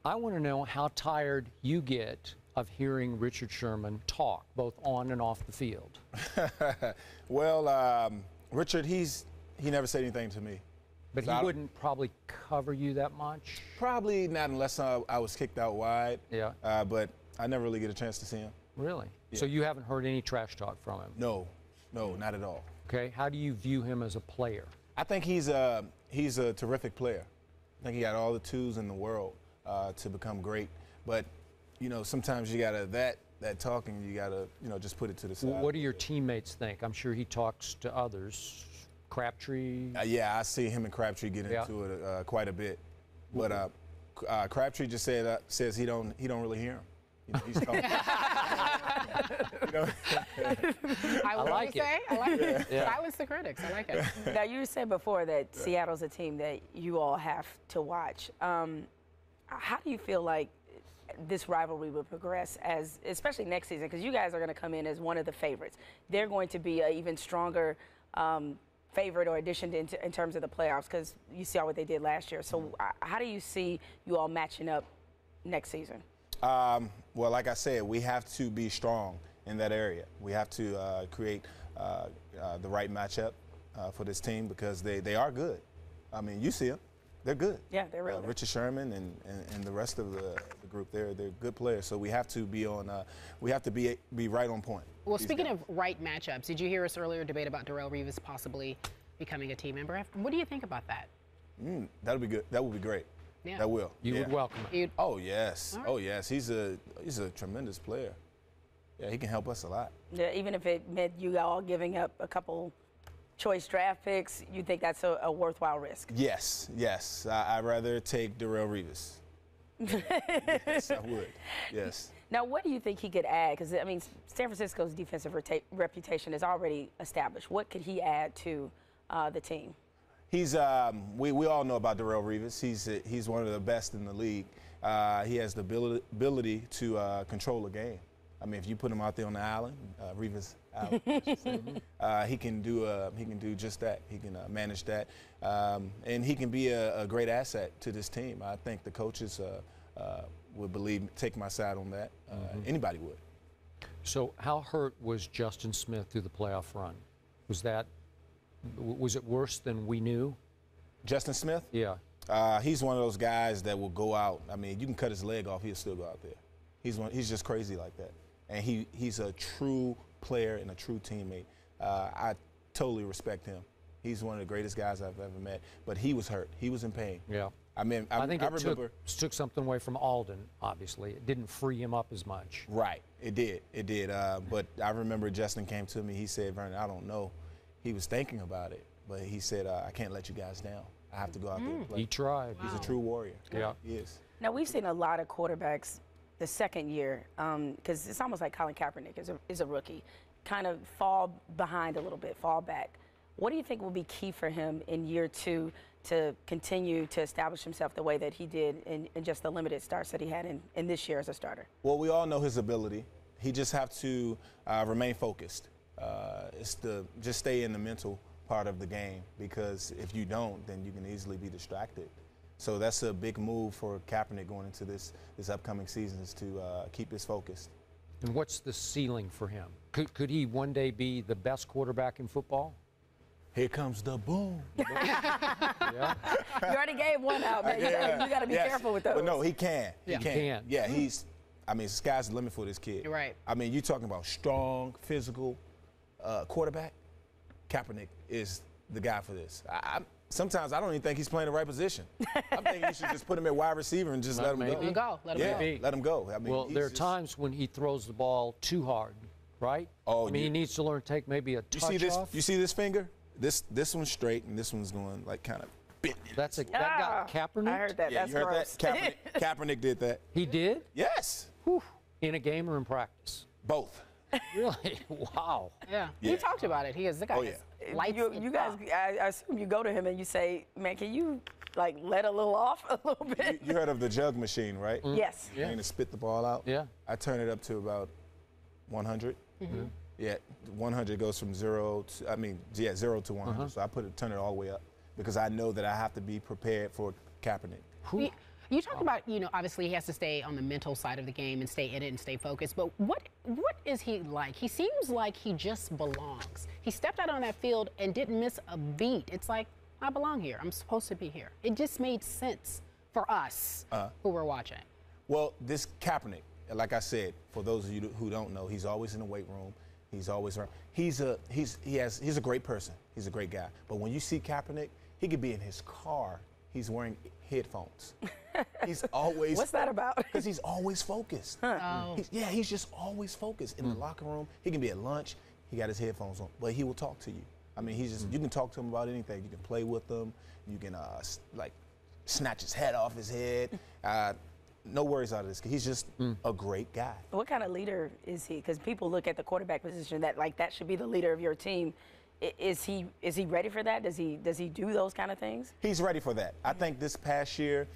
I want to know how tired you get of hearing Richard Sherman talk, both on and off the field. Well, Richard, he never said anything to me. But So he wouldn't probably cover you that much? Probably not unless I was kicked out wide. Yeah. But I never really get a chance to see him. Really? Yeah. So you haven't heard any trash talk from him? No, not at all. Okay. How do you view him as a player? I think he's a terrific player. I think he got all the tools in the world to become great. But, you know, sometimes you gotta that talking, you gotta, you know, just put it to the side. What do your teammates think? I'm sure he talks to others. Crabtree? Yeah, I see him and Crabtree get into it quite a bit. But Crabtree just says he don't really hear him. You know, he's talking. You know? I like it. I like it. Yeah. Silence the critics. I like it. Now, you said before that Seattle's a team that you all have to watch. How do you feel like this rivalry will progress, especially next season? Because you guys are going to come in as one of the favorites. They're going to be an even stronger favorite or addition in terms of the playoffs, because you saw what they did last year. So how do you see you all matching up next season? Well, like I said, we have to be strong in that area. We have to create the right matchup for this team, because they are good. I mean, you see them. They're good. Yeah, they're really good. Richard Sherman and the rest of the group, they're good players. So we have to be on. We have to be right on point. Well, speaking of right matchups, did you hear us earlier debate about Darrelle Revis possibly becoming a team member? What do you think about that? That'll be good. That would be great. Yeah. That will. You would welcome it. Oh yes. Right. Oh yes. He's a tremendous player. Yeah, he can help us a lot. Yeah, even if it meant you all giving up a couple choice draft picks, you think that's a worthwhile risk? Yes. I'd rather take Darrelle Revis. Yes, I would. Yes. Now, what do you think he could add? Because, I mean, San Francisco's defensive reputation is already established. What could he add to the team? He's we all know about Darrelle Revis. He's one of the best in the league. He has the ability to control a game. I mean, if you put him out there on the island, Revis out, he can do just that. He can manage that, and he can be a great asset to this team. I think the coaches would take my side on that. Anybody would. So how hurt was Justin Smith through the playoff run? Was it worse than we knew? Justin Smith? Yeah. He's one of those guys that will go out. I mean, you can cut his leg off, he'll still go out there. He's just crazy like that. And he's a true player and a true teammate. I totally respect him. He's one of the greatest guys I've ever met. But he was hurt. He was in pain. Yeah. I mean, I think I it remember took something away from Alden, obviously. It didn't free him up as much. Right. It did. But I remember Justin came to me. He said, Vernon, I don't know. He was thinking about it. But he said, I can't let you guys down. I have to go out there and play. He tried. He's a true warrior. Yeah. He is. Now, we've seen a lot of quarterbacks the second year, because it's almost like Colin Kaepernick is a rookie, kind of fall behind a little bit, fall back. What do you think will be key for him in year two to continue to establish himself the way that he did in just the limited starts that he had in this year as a starter? Well, we all know his ability. He just have to remain focused. Just stay in the mental part of the game, because if you don't, then you can easily be distracted. So that's a big move for Kaepernick going into this upcoming season, is to keep his focus. And what's the ceiling for him? Could he one day be the best quarterback in football? Here comes the boom. Yeah. You already gave one out, man. You got to be careful with those. But no, he can. Yeah. He can. Yeah, I mean, sky's the limit for this kid. You're right. I mean, you're talking about strong, physical quarterback. Kaepernick is the guy for this. Sometimes I don't even think he's playing the right position. I'm thinking you should just put him at wide receiver and just let him go. Let him go. Let him go. Let him go. I mean, Well, there are times when he throws the ball too hard, right? Oh, I mean, he needs to learn to take maybe a touch off. You see this finger? This one's straight and this one's going like kind of bent. That got Kaepernick? I heard that. Yeah, That's you heard gross. that? Kaepernick did that. He did? Yes. Whew. In a game or in practice? Both. Really? Wow. Yeah. He talked about it. He is the guy. Oh, yeah. Lights You guys, I assume you go to him and you say, man, can you like let a little off a little bit? You heard of the jug machine, right? Yes. Yeah. And to spit the ball out? Yeah. I turn it up to about 100. Yeah, 100 goes from 0 to 100. So I turn it all the way up, because I know that I have to be prepared for Kaepernick. You talk about, obviously he has to stay on the mental side of the game and stay in it and stay focused. But what is he like? He seems like he just belongs. He stepped out on that field and didn't miss a beat. It's like, I belong here. I'm supposed to be here. It just made sense for us who were watching. Well, this Kaepernick, like I said, for those of you who don't know, he's always in the weight room. He's always around. He's a great person. He's a great guy. But when you see Kaepernick, he could be in his car. He's wearing headphones. He's always. What's that about? Because he's always focused. Oh. He's just always focused in the locker room. He can be at lunch. He got his headphones on, but he will talk to you. I mean, you can talk to him about anything. You can play with him. You can snatch his head off his head. No worries out of this. He's just a great guy. What kind of leader is he? Because people look at the quarterback position that should be the leader of your team. Is he ready for that? Does he do those kind of things? He's ready for that. I think this past year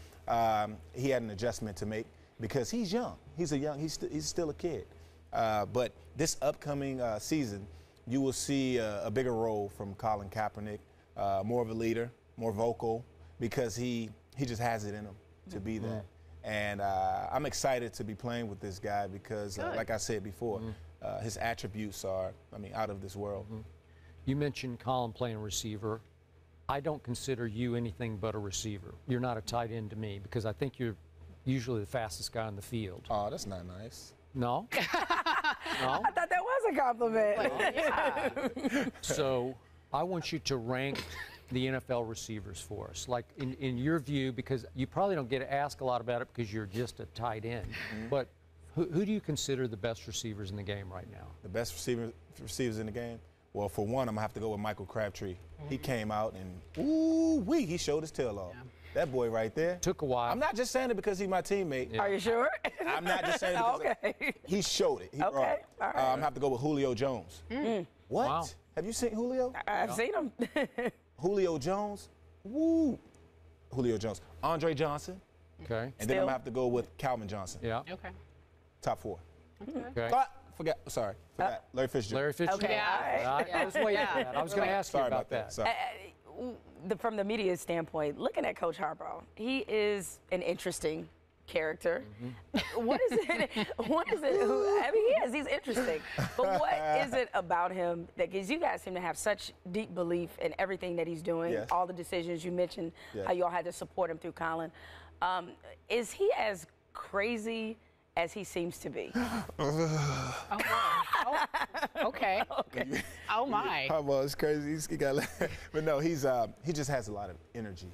he had an adjustment to make because he's young. He's still a kid. But this upcoming season, you will see a bigger role from Colin Kaepernick, more of a leader, more vocal, because he just has it in him to be that. And I'm excited to be playing with this guy because, like I said before, his attributes are, out of this world. You mentioned Colin playing receiver. I don't consider you anything but a receiver. You're not a tight end to me because I think you're usually the fastest guy on the field. Oh, that's not nice. No? No? I thought that was a compliment. So I want you to rank the NFL receivers for us. Like in your view, because you probably don't get asked a lot about it because you're just a tight end. But who do you consider the best receivers in the game right now? The best receivers in the game? Well, for one, I'm going to have to go with Michael Crabtree. He came out and, he showed his tail off. Yeah. That boy right there. Took a while. I'm not just saying it because he's my teammate. Yeah. Are you sure? I'm not just saying it because he showed it. He brought it. All right. I'm going to have to go with Julio Jones. What? Wow. Have you seen Julio? I've seen him. Julio Jones. Woo. Julio Jones. Andre Johnson. Okay. And then I'm going to have to go with Calvin Johnson. Yeah. Okay. Top 4. Okay. Forgot. Larry Fitzgerald. Larry Fitzgerald. Okay, all right. I was waiting for that. I was going to ask you about that. Sorry. From the media standpoint, looking at Coach Harbaugh, he is an interesting character. What is it? He's interesting. But what is it about him that, because you guys seem to have such deep belief in everything that he's doing, all the decisions you mentioned, how you all had to support him through Colin. Is he as crazy as he seems to be? Okay. Oh my. Harbaugh is crazy. But no, he just has a lot of energy.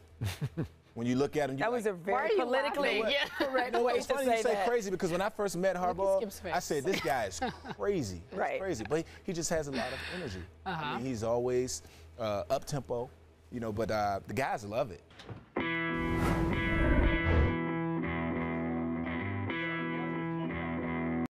When you look at him, that was a very politically correct way it's to funny say you say that. crazy because when I first met Harbaugh, I said this guy is crazy. Right. He's crazy, but he just has a lot of energy. He's always up tempo, but the guys love it.